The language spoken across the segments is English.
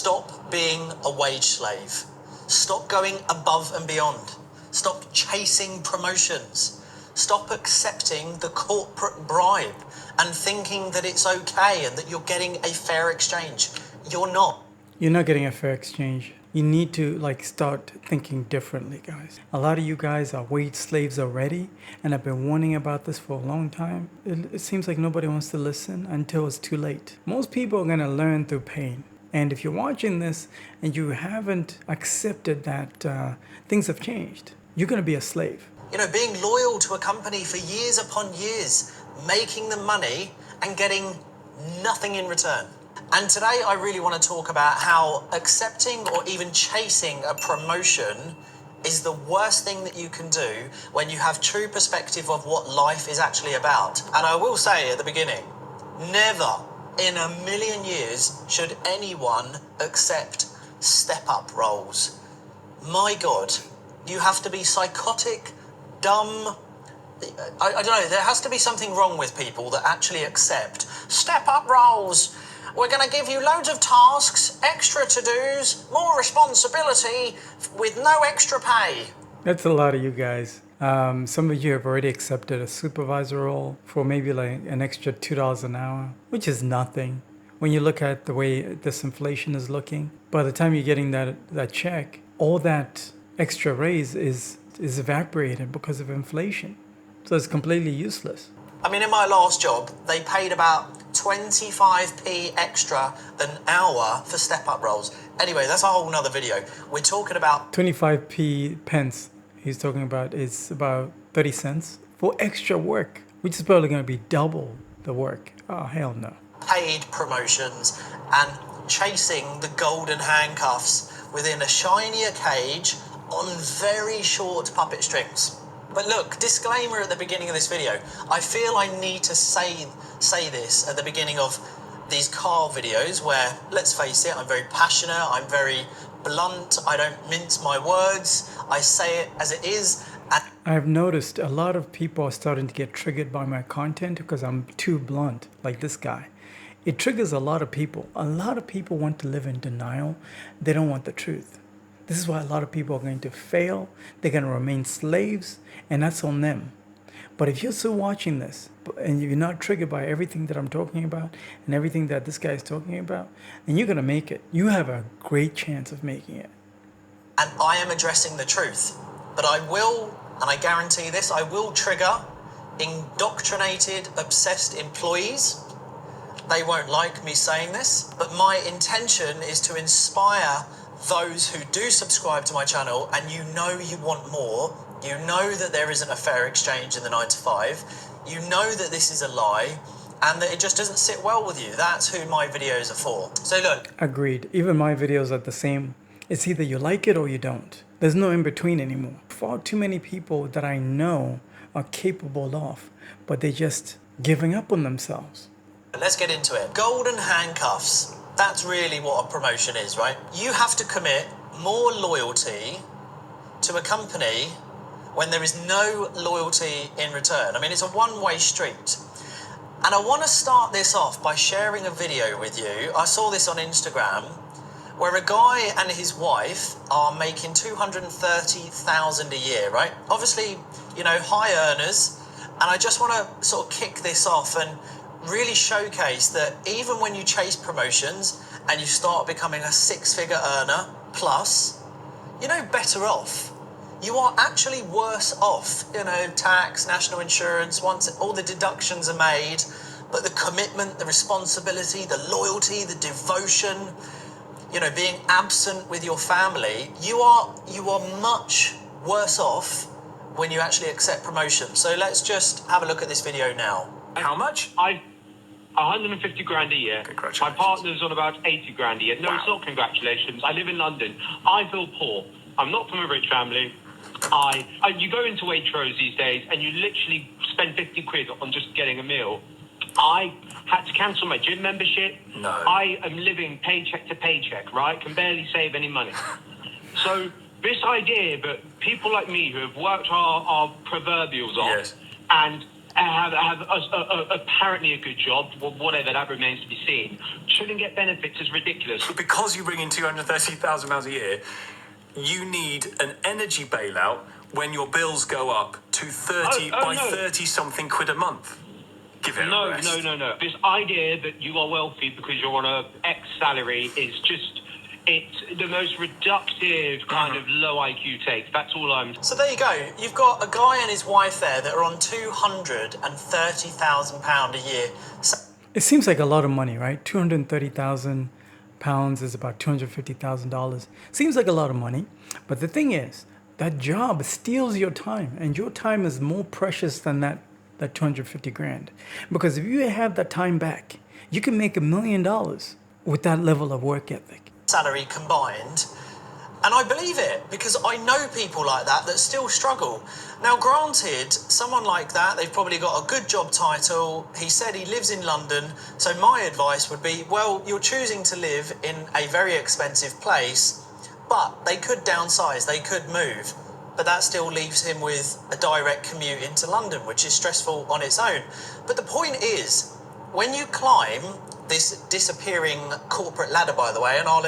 Stop being a wage slave. Stop going above and beyond. Stop chasing promotions. Stop accepting the corporate bribe and thinking that it's okay and that you're getting a fair exchange. You're not. You're not getting a fair exchange. You need to start thinking differently, guys. A lot of you guys are wage slaves already, and I've been warning about this for a long time. It seems like nobody wants to listen until it's too late. Most people are going to learn through pain. And if you're watching this and you haven't accepted that things have changed, you're going to be a slave. Being loyal to a company for years upon years, making them money and getting nothing in return. And today I really want to talk about how accepting or even chasing a promotion is the worst thing that you can do when you have true perspective of what life is actually about. And I will say at the beginning, never in a million years should anyone accept step-up roles. My God, you have to be psychotic, dumb. I don't know, there has to be something wrong with people that actually accept step-up roles. We're going to give you loads of tasks, extra to-dos, more responsibility with no extra pay. That's a lot of you guys. Some of you have already accepted a supervisor role for maybe an extra $2 an hour, which is nothing when you look at the way this inflation is looking. By the time you're getting that check, all that extra raise is evaporated because of inflation. So it's completely useless. I mean, in my last job, they paid about 25p extra an hour for step-up roles. Anyway, that's a whole nother video. We're talking about 25p pence he's talking about is about 30 cents for extra work, which is probably going to be double the work. Oh, hell no. paid promotions and chasing the golden handcuffs within a shinier cage on very short puppet strings. But look, disclaimer at the beginning of this video. I feel I need to say this at the beginning of these car videos where, let's face it, I'm very passionate, I'm very blunt, I don't mince my words, I say it as it is. I've noticed a lot of people are starting to get triggered by my content because I'm too blunt, like this guy. It triggers a lot of people. A lot of people want to live in denial. They don't want the truth. This is why a lot of people are going to fail. They're going to remain slaves, and that's on them. But if you're still watching this and you're not triggered by everything that I'm talking about and everything that this guy is talking about, then you're going to make it. You have a great chance of making it. And I am addressing the truth. But I will, and I guarantee this, I will trigger indoctrinated, obsessed employees. They won't like me saying this, but my intention is to inspire those who do subscribe to my channel and you know you want more, you know that there isn't a fair exchange in the 9 to 5, you know that this is a lie and that it just doesn't sit well with you. That's who my videos are for. So look. Agreed. Even my videos are the same. It's either you like it or you don't. There's no in between anymore. Far too many people that I know are capable of, but they're just giving up on themselves. Let's get into it. Golden handcuffs. That's really what a promotion is, right? You have to commit more loyalty to a company when there is no loyalty in return. I mean, it's a one-way street. And I want to start this off by sharing a video with you. I saw this on Instagram where a guy and his wife are making $230,000 a year, right? Obviously, you know, high earners. And I just want to sort of kick this off and really showcase that even when you chase promotions and you start becoming a six-figure earner plus, you're no better off. You are actually worse off. You know, tax, national insurance, once all the deductions are made, but the commitment, the responsibility, the loyalty, the devotion, you know, being absent with your family, you are much worse off when you actually accept promotion. So let's just have a look at this video now. How much? 150 grand a year. My partner's on about 80 grand a year. No, It's not congratulations. I live in London. I feel poor. I'm not from a rich family. You go into Waitrose these days and you literally spend 50 quid on just getting a meal. I had to cancel my gym membership. No. I am living paycheck to paycheck, right? Can barely save any money. So this idea that people like me who have worked our proverbials off, Yes. and have apparently a good job, whatever, that remains to be seen, shouldn't get benefits is ridiculous. But because you bring in £230,000 a year, you need an energy bailout when your bills go up to 30 something quid a month. Give it a rest. No. This idea that you are wealthy because you're on a X salary is just, it's the most reductive kind of low IQ take. That's all I'm... So there you go. You've got a guy and his wife there that are on £230,000 a year. It seems like a lot of money, right? £230,000 is about $250,000. Seems like a lot of money. But the thing is, that job steals your time, and your time is more precious than that 250 grand. Because if you have that time back, you can make $1 million with that level of work ethic. Salary combined. And I believe it because I know people like that still struggle. Now, granted, someone like that, they've probably got a good job title. He said he lives in London. So my advice would be, well, you're choosing to live in a very expensive place, but they could downsize, they could move. But that still leaves him with a direct commute into London, which is stressful on its own. But the point is, when you climb this disappearing corporate ladder, by the way, and I'll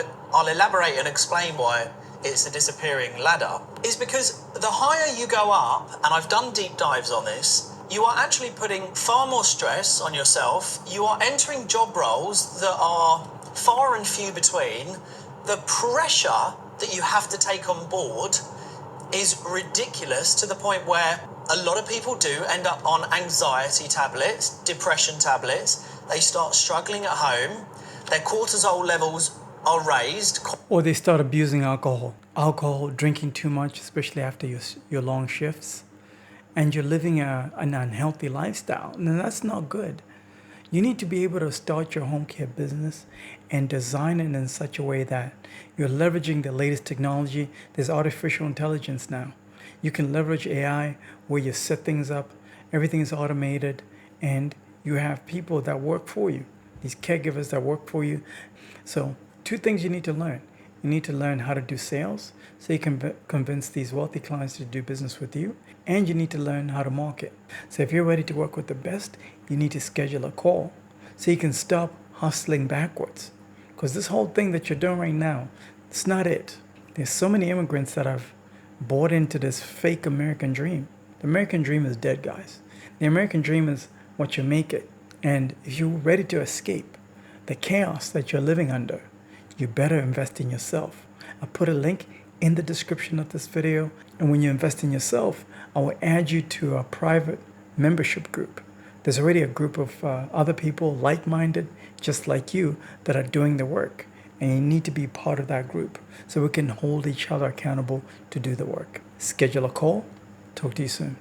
elaborate and explain why it's a disappearing ladder, is because the higher you go up, and I've done deep dives on this, you are actually putting far more stress on yourself. You are entering job roles that are far and few between. The pressure that you have to take on board is ridiculous, to the point where a lot of people do end up on anxiety tablets, depression tablets. They start struggling at home. Their cortisol levels are raised. Or they start abusing alcohol. Alcohol, drinking too much, especially after your long shifts. And you're living an unhealthy lifestyle. And that's not good. You need to be able to start your home care business and design it in such a way that you're leveraging the latest technology. There's artificial intelligence now. You can leverage AI where you set things up, everything is automated, and you have people that work for you, these caregivers that work for you. So 2 things you need to learn. You need to learn how to do sales so you can convince these wealthy clients to do business with you. And you need to learn how to market. So if you're ready to work with the best, you need to schedule a call so you can stop hustling backwards. Because this whole thing that you're doing right now, it's not it. There's so many immigrants that have bought into this fake American dream. The American dream is dead, guys. The American dream is what you make it. And if you're ready to escape the chaos that you're living under, you better invest in yourself. I'll put a link in the description of this video. And when you invest in yourself, I will add you to a private membership group. There's already a group of other people like-minded, just like you, that are doing the work. And you need to be part of that group so we can hold each other accountable to do the work. Schedule a call. Talk to you soon.